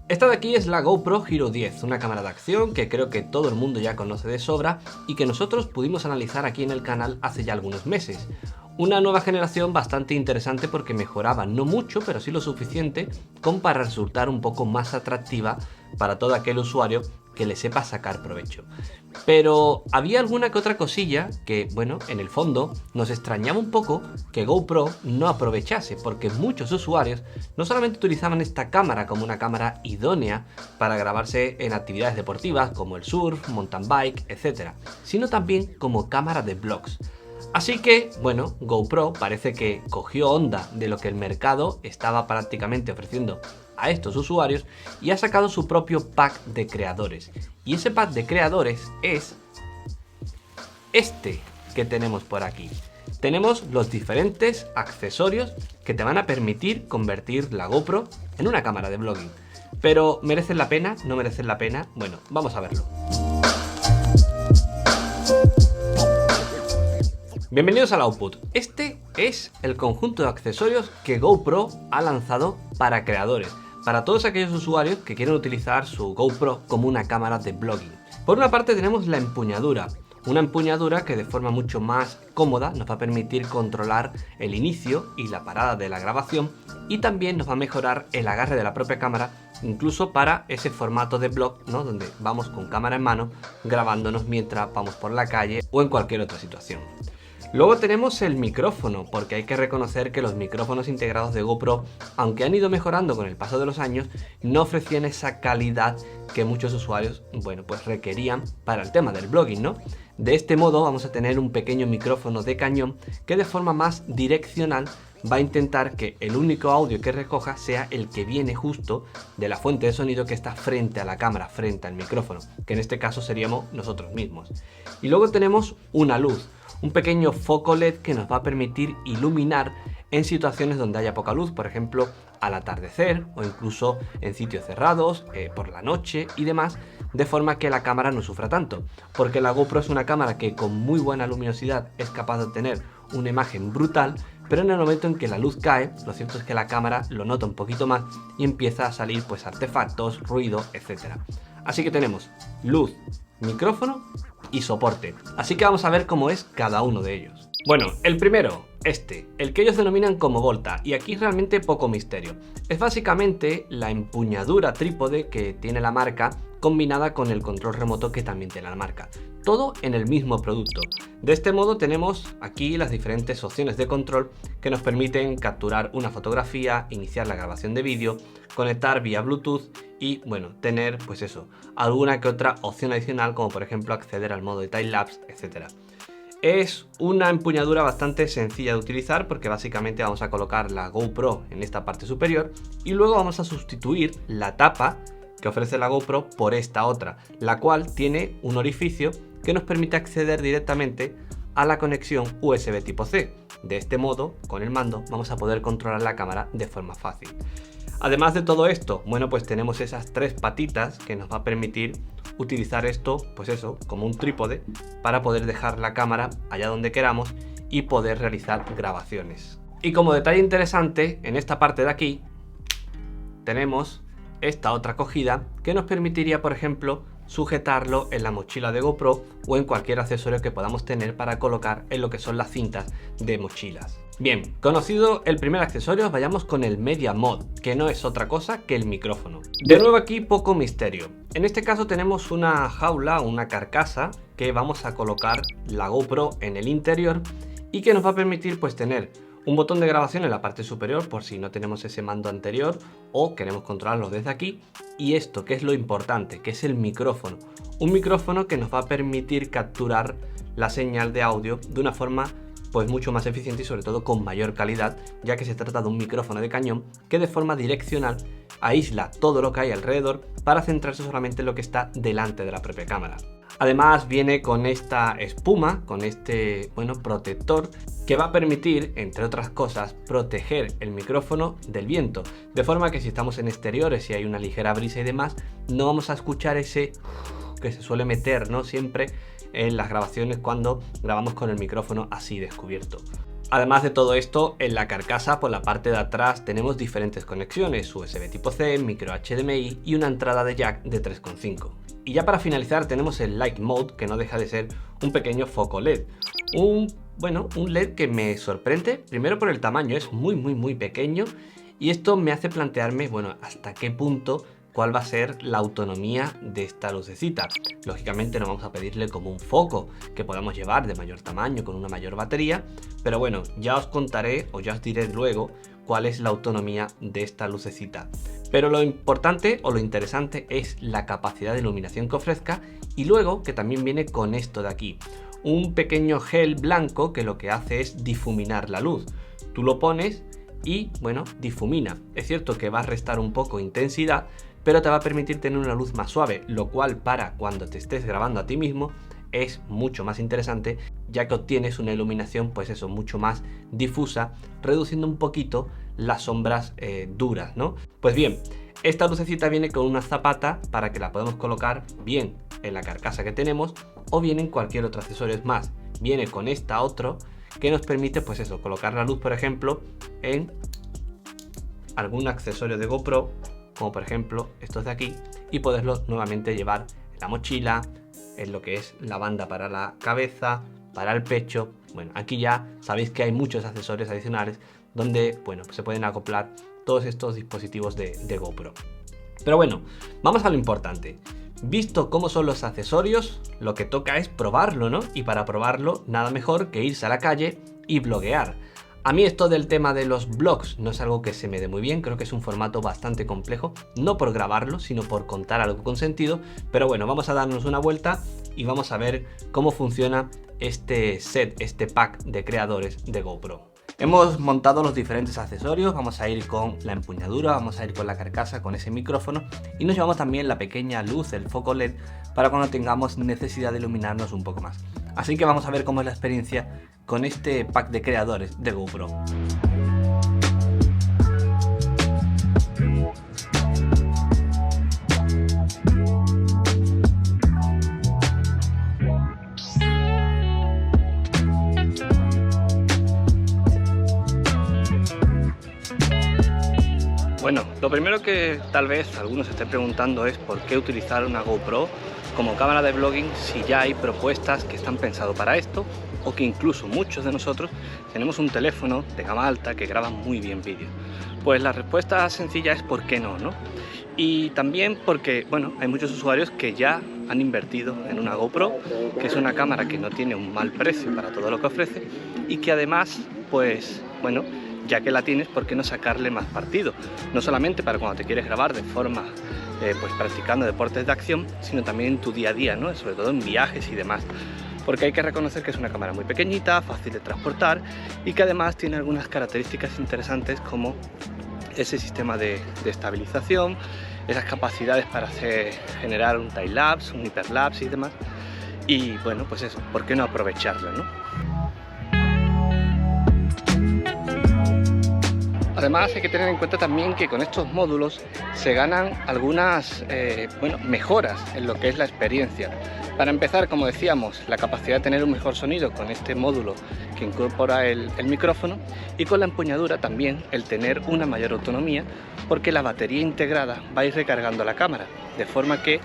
Esta de aquí es la GoPro Hero 10, una cámara de acción que creo que todo el mundo ya conoce de sobra y que nosotros pudimos analizar aquí en el canal hace ya algunos meses. Una nueva generación bastante interesante porque mejoraba no mucho, pero sí lo suficiente como para resultar un poco más atractiva para todo aquel usuario que le sepa sacar provecho. Pero había alguna que otra cosilla que, bueno, en el fondo nos extrañaba un poco que GoPro no aprovechase, porque muchos usuarios no solamente utilizaban esta cámara como una cámara idónea para grabarse en actividades deportivas como el surf, mountain bike, etc., sino también como cámara de vlogs. Así que, bueno, GoPro parece que cogió onda de lo que el mercado estaba prácticamente ofreciendo a estos usuarios y ha sacado su propio pack de creadores. Y ese pack de creadores es este que tenemos por aquí. Tenemos los diferentes accesorios que te van a permitir convertir la GoPro en una cámara de vlogging. Pero ¿merecen la pena? ¿No merecen la pena? Bueno, vamos a verlo. Bienvenidos al Output. Este es el conjunto de accesorios que GoPro ha lanzado para creadores, para todos aquellos usuarios que quieren utilizar su GoPro como una cámara de vlogging. Por una parte tenemos la empuñadura, una empuñadura que de forma mucho más cómoda nos va a permitir controlar el inicio y la parada de la grabación y también nos va a mejorar el agarre de la propia cámara, incluso para ese formato de vlog, ¿no?, donde vamos con cámara en mano grabándonos mientras vamos por la calle o en cualquier otra situación. Luego tenemos el micrófono, porque hay que reconocer que los micrófonos integrados de GoPro, aunque han ido mejorando con el paso de los años, no ofrecían esa calidad que muchos usuarios, bueno, pues requerían para el tema del vlogging, ¿no? De este modo vamos a tener un pequeño micrófono de cañón que de forma más direccional va a intentar que el único audio que recoja sea el que viene justo de la fuente de sonido que está frente a la cámara, frente al micrófono, que en este caso seríamos nosotros mismos. Y luego tenemos una luz, un pequeño foco LED que nos va a permitir iluminar en situaciones donde haya poca luz, por ejemplo al atardecer o incluso en sitios cerrados, por la noche y demás, de forma que la cámara no sufra tanto, porque la GoPro es una cámara que con muy buena luminosidad es capaz de obtener una imagen brutal, pero en el momento en que la luz cae, lo cierto es que la cámara lo nota un poquito más y empieza a salir pues artefactos, ruido, etc. Así que tenemos luz, micrófono y soporte. Así que vamos a ver cómo es cada uno de ellos. Bueno, el primero, el que ellos denominan como Volta, y aquí realmente poco misterio. Es básicamente la empuñadura trípode que tiene la marca combinada con el control remoto que también tiene la marca. Todo en el mismo producto. De este modo tenemos aquí las diferentes opciones de control que nos permiten capturar una fotografía, iniciar la grabación de vídeo, conectar vía Bluetooth y, bueno, tener pues eso, alguna que otra opción adicional como por ejemplo acceder al modo de time-lapse, etc. Es una empuñadura bastante sencilla de utilizar porque básicamente vamos a colocar la GoPro en esta parte superior y luego vamos a sustituir la tapa que ofrece la GoPro por esta otra, la cual tiene un orificio que nos permite acceder directamente a la conexión USB tipo C. De este modo, con el mando, vamos a poder controlar la cámara de forma fácil. Además de todo esto, bueno, pues tenemos esas tres patitas que nos va a permitir utilizar esto, pues eso, como un trípode para poder dejar la cámara allá donde queramos y poder realizar grabaciones. Y como detalle interesante, en esta parte de aquí tenemos esta otra cogida que nos permitiría, por ejemplo, sujetarlo en la mochila de GoPro o en cualquier accesorio que podamos tener para colocar en lo que son las cintas de mochilas. Bien, conocido el primer accesorio, vayamos con el Media Mod, que no es otra cosa que el micrófono. De nuevo aquí poco misterio. En este caso tenemos una jaula, una carcasa, que vamos a colocar la GoPro en el interior y que nos va a permitir pues tener un botón de grabación en la parte superior por si no tenemos ese mando anterior o queremos controlarlo desde aquí, y esto que es lo importante, que es el micrófono. Un micrófono que nos va a permitir capturar la señal de audio de una forma pues mucho más eficiente y sobre todo con mayor calidad, ya que se trata de un micrófono de cañón que de forma direccional aísla todo lo que hay alrededor para centrarse solamente en lo que está delante de la propia cámara. Además viene con esta espuma, con este protector que va a permitir, entre otras cosas, proteger el micrófono del viento, de forma que si estamos en exteriores y hay una ligera brisa y demás, no vamos a escuchar ese que se suele meter, ¿no?, siempre en las grabaciones cuando grabamos con el micrófono así descubierto. Además de todo esto, en la carcasa por la parte de atrás tenemos diferentes conexiones, USB tipo C, micro HDMI y una entrada de jack de 3,5. Y ya para finalizar tenemos el Light Mode, que no deja de ser un pequeño foco LED. Un LED que me sorprende, primero por el tamaño, es muy pequeño, y esto me hace plantearme, hasta qué punto, cuál va a ser la autonomía de esta lucecita. Lógicamente no vamos a pedirle como un foco que podamos llevar de mayor tamaño, con una mayor batería, pero bueno, ya os contaré o ya os diré luego cuál es la autonomía de esta lucecita. Pero lo importante o lo interesante es la capacidad de iluminación que ofrezca, y luego que también viene con esto de aquí, un pequeño gel blanco que lo que hace es difuminar la luz. Tú lo pones y difumina. Es cierto que va a restar un poco intensidad, pero te va a permitir tener una luz más suave, lo cual para cuando te estés grabando a ti mismo es mucho más interesante, ya que obtienes una iluminación mucho más difusa, reduciendo un poquito las sombras duras, ¿no? Pues bien, esta lucecita viene con una zapata para que la podamos colocar bien en la carcasa que tenemos o bien en cualquier otro accesorio más. Viene con esta otro que nos permite colocar la luz, por ejemplo, en algún accesorio de GoPro, como por ejemplo estos de aquí, y poderlos nuevamente llevar en la mochila, en lo que es la banda para la cabeza, para el pecho. Bueno, aquí ya sabéis que hay muchos accesorios adicionales donde se pueden acoplar todos estos dispositivos de GoPro. Pero bueno, vamos a lo importante. Visto cómo son los accesorios, lo que toca es probarlo, ¿no? Y para probarlo, nada mejor que irse a la calle y bloguear. A mí esto del tema de los vlogs no es algo que se me dé muy bien, creo que es un formato bastante complejo, no por grabarlo, sino por contar algo con sentido, pero bueno, vamos a darnos una vuelta y vamos a ver cómo funciona este set, este pack de creadores de GoPro. Hemos montado los diferentes accesorios, vamos a ir con la empuñadura, vamos a ir con la carcasa, con ese micrófono, y nos llevamos también la pequeña luz, el foco LED, para cuando tengamos necesidad de iluminarnos un poco más. Así que vamos a ver cómo es la experiencia con este pack de creadores de GoPro. Bueno, lo primero que tal vez algunos se estén preguntando es por qué utilizar una GoPro como cámara de vlogging si ya hay propuestas que están pensadas para esto, o que incluso muchos de nosotros tenemos un teléfono de gama alta que graba muy bien vídeo. Pues la respuesta sencilla es ¿por qué no? Y también porque, hay muchos usuarios que ya han invertido en una GoPro, que es una cámara que no tiene un mal precio para todo lo que ofrece y que además, ya que la tienes, ¿por qué no sacarle más partido? No solamente para cuando te quieres grabar de forma, practicando deportes de acción, sino también en tu día a día, ¿no? Sobre todo en viajes y demás. Porque hay que reconocer que es una cámara muy pequeñita, fácil de transportar y que además tiene algunas características interesantes como ese sistema de estabilización, esas capacidades para generar un time-lapse, un hiperlapse y demás. Y eso, ¿por qué no aprovecharlo, no? Además hay que tener en cuenta también que con estos módulos se ganan algunas mejoras en lo que es la experiencia. Para empezar, como decíamos, la capacidad de tener un mejor sonido con este módulo que incorpora el micrófono, y con la empuñadura también el tener una mayor autonomía, porque la batería integrada va a ir recargando la cámara, de forma que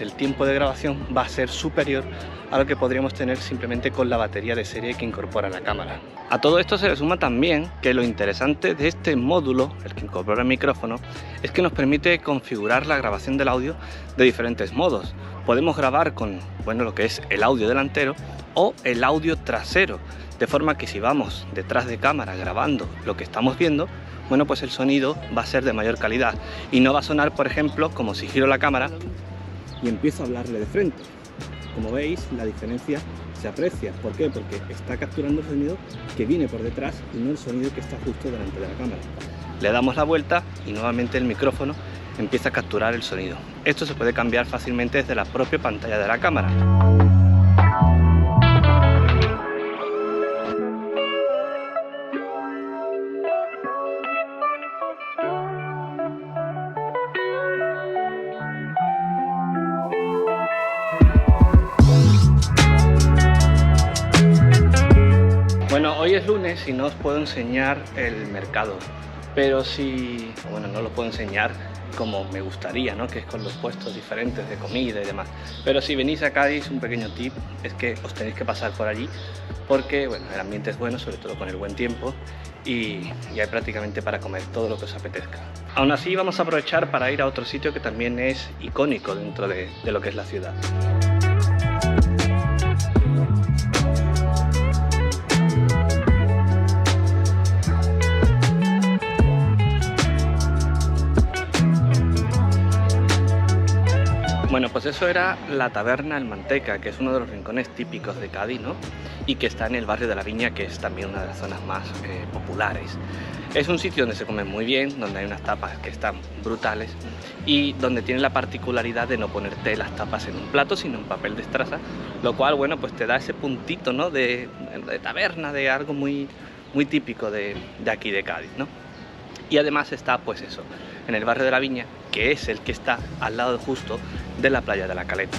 el tiempo de grabación va a ser superior a lo que podríamos tener simplemente con la batería de serie que incorpora la cámara. A todo esto se le suma también que lo interesante de este módulo, el que incorpora el micrófono, es que nos permite configurar la grabación del audio de diferentes modos. Podemos grabar con lo que es el audio delantero o el audio trasero, de forma que si vamos detrás de cámara grabando lo que estamos viendo, el sonido va a ser de mayor calidad y no va a sonar, por ejemplo, como si giro la cámara y empiezo a hablarle de frente. Como veis, la diferencia se aprecia. ¿Por qué? Porque está capturando el sonido que viene por detrás y no el sonido que está justo delante de la cámara. Le damos la vuelta y nuevamente el micrófono empieza a capturar el sonido. Esto se puede cambiar fácilmente desde la propia pantalla de la cámara. Hoy es lunes y no os puedo enseñar el mercado, pero sí, bueno, no lo puedo enseñar como me gustaría, ¿no? Que es con los puestos diferentes de comida y demás. Pero si venís a Cádiz, un pequeño tip es que os tenéis que pasar por allí porque, bueno, el ambiente es bueno, sobre todo con el buen tiempo, y hay prácticamente para comer todo lo que os apetezca. Aún así, vamos a aprovechar para ir a otro sitio que también es icónico dentro de lo que es la ciudad. Bueno, pues eso era la Taberna El Manteca, que es uno de los rincones típicos de Cádiz, ¿no? Y que está en el barrio de la Viña, que es también una de las zonas más populares. Es un sitio donde se come muy bien, donde hay unas tapas que están brutales y donde tiene la particularidad de no ponerte las tapas en un plato, sino en papel de estraza, lo cual, bueno, pues te da ese puntito, ¿no? de taberna, de algo muy típico de aquí de Cádiz, ¿no? Y además está, pues eso, en el barrio de la Viña, que es el que está al lado justo de la playa de la Caleta.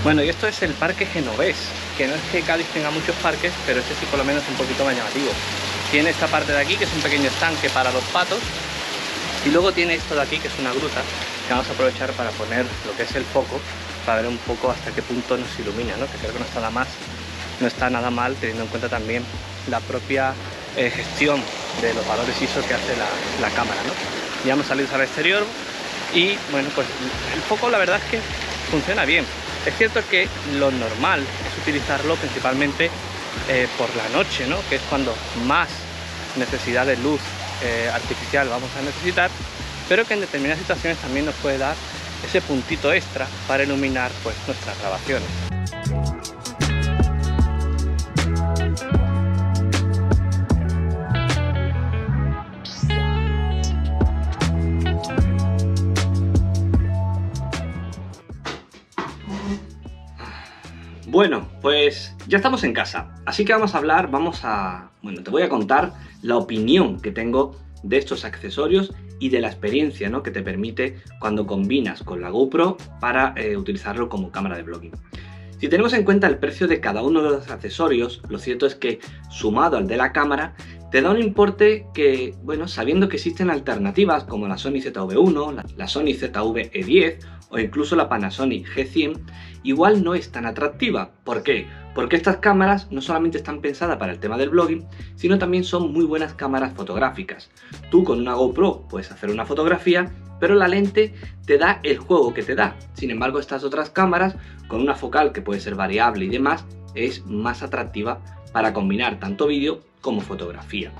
Bueno, y esto es el Parque Genovés, que no es que Cádiz tenga muchos parques, pero este sí por lo menos es un poquito más llamativo. Tiene esta parte de aquí, que es un pequeño estanque para los patos, y luego tiene esto de aquí, que es una gruta, que vamos a aprovechar para poner lo que es el foco, para ver un poco hasta qué punto nos ilumina, ¿no? Que creo que no está nada mal, teniendo en cuenta también la propia gestión de los valores ISO que hace la cámara, ¿no? Ya hemos salido al exterior y, bueno, pues el foco la verdad es que funciona bien. Es cierto que lo normal es utilizarlo principalmente por la noche, ¿no? Que es cuando más necesidad de luz artificial vamos a necesitar, pero que en determinadas situaciones también nos puede dar ese puntito extra para iluminar, pues, nuestras grabaciones. Bueno, pues ya estamos en casa, así que bueno, te voy a contar la opinión que tengo de estos accesorios y de la experiencia, ¿no? Que te permite cuando combinas con la GoPro para utilizarlo como cámara de vlogging. Si tenemos en cuenta el precio de cada uno de los accesorios, lo cierto es que sumado al de la cámara, te da un importe que, bueno, sabiendo que existen alternativas como la Sony ZV-1, la Sony ZV-E10 o incluso la Panasonic G100, igual no es tan atractiva. ¿Por qué? Porque estas cámaras no solamente están pensadas para el tema del vlogging, sino también son muy buenas cámaras fotográficas. Tú con una GoPro puedes hacer una fotografía, pero la lente te da el juego que te da. Sin embargo, estas otras cámaras, con una focal que puede ser variable y demás, es más atractiva para combinar tanto vídeo como fotografía.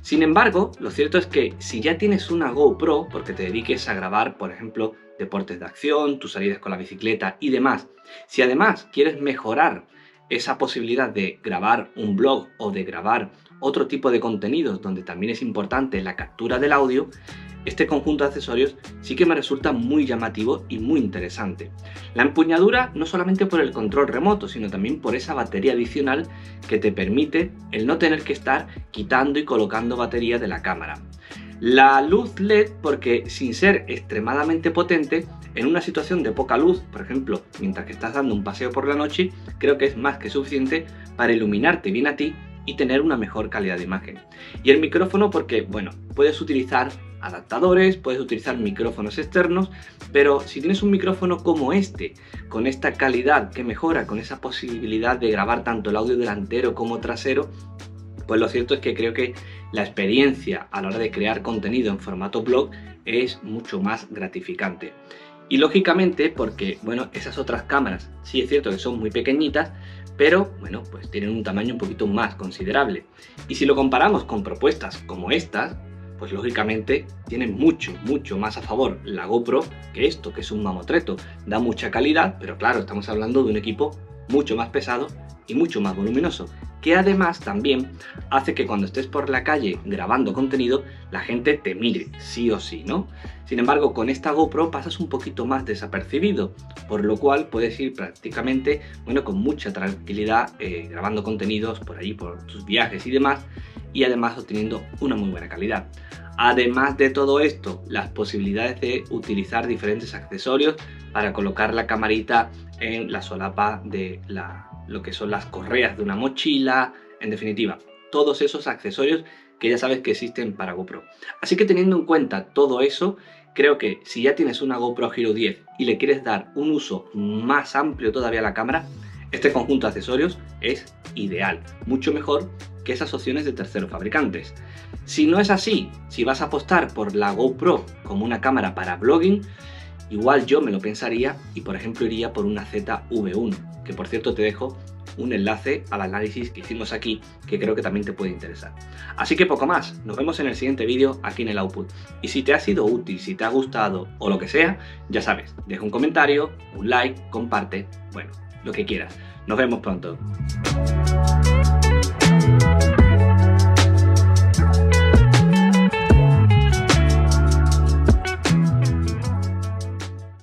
Sin embargo, lo cierto es que si ya tienes una GoPro, porque te dediques a grabar, por ejemplo, deportes de acción, tus salidas con la bicicleta y demás, si además quieres mejorar esa posibilidad de grabar un vlog o de grabar otro tipo de contenidos donde también es importante la captura del audio, este conjunto de accesorios sí que me resulta muy llamativo y muy interesante. La empuñadura no solamente por el control remoto, sino también por esa batería adicional que te permite el no tener que estar quitando y colocando batería de la cámara. La luz LED, porque sin ser extremadamente potente, en una situación de poca luz, por ejemplo, mientras que estás dando un paseo por la noche, creo que es más que suficiente para iluminarte bien a ti y tener una mejor calidad de imagen. Y el micrófono porque, bueno, puedes utilizar adaptadores, puedes utilizar micrófonos externos, pero si tienes un micrófono como este, con esta calidad que mejora, con esa posibilidad de grabar tanto el audio delantero como trasero, pues lo cierto es que creo que la experiencia a la hora de crear contenido en formato blog es mucho más gratificante. Y lógicamente porque, bueno, esas otras cámaras sí es cierto que son muy pequeñitas, pero bueno, pues tienen un tamaño un poquito más considerable. Y si lo comparamos con propuestas como estas, pues lógicamente tiene mucho más a favor la GoPro que esto, que es un mamotreto. Da mucha calidad, pero claro, estamos hablando de un equipo mucho más pesado y mucho más voluminoso. que además también hace que cuando estés por la calle grabando contenido, la gente te mire, sí o sí, ¿no? Sin embargo, con esta GoPro pasas un poquito más desapercibido, por lo cual puedes ir prácticamente, bueno, con mucha tranquilidad grabando contenidos por allí, por tus viajes y demás, y además obteniendo una muy buena calidad. Además de todo esto, las posibilidades de utilizar diferentes accesorios para colocar la camarita en la solapa de lo que son las correas de una mochila, en definitiva, todos esos accesorios que ya sabes que existen para GoPro. Así que teniendo en cuenta todo eso, creo que si ya tienes una GoPro Hero 10 y le quieres dar un uso más amplio todavía a la cámara, este conjunto de accesorios es ideal, mucho mejor que esas opciones de terceros fabricantes. Si no es así, si vas a apostar por la GoPro como una cámara para vlogging, igual yo me lo pensaría y por ejemplo iría por una ZV-1, que por cierto te dejo un enlace al análisis que hicimos aquí, que creo que también te puede interesar. Así que poco más, nos vemos en el siguiente vídeo aquí en el Output. Y si te ha sido útil, si te ha gustado o lo que sea, ya sabes, deja un comentario, un like, comparte, bueno, lo que quieras. Nos vemos pronto.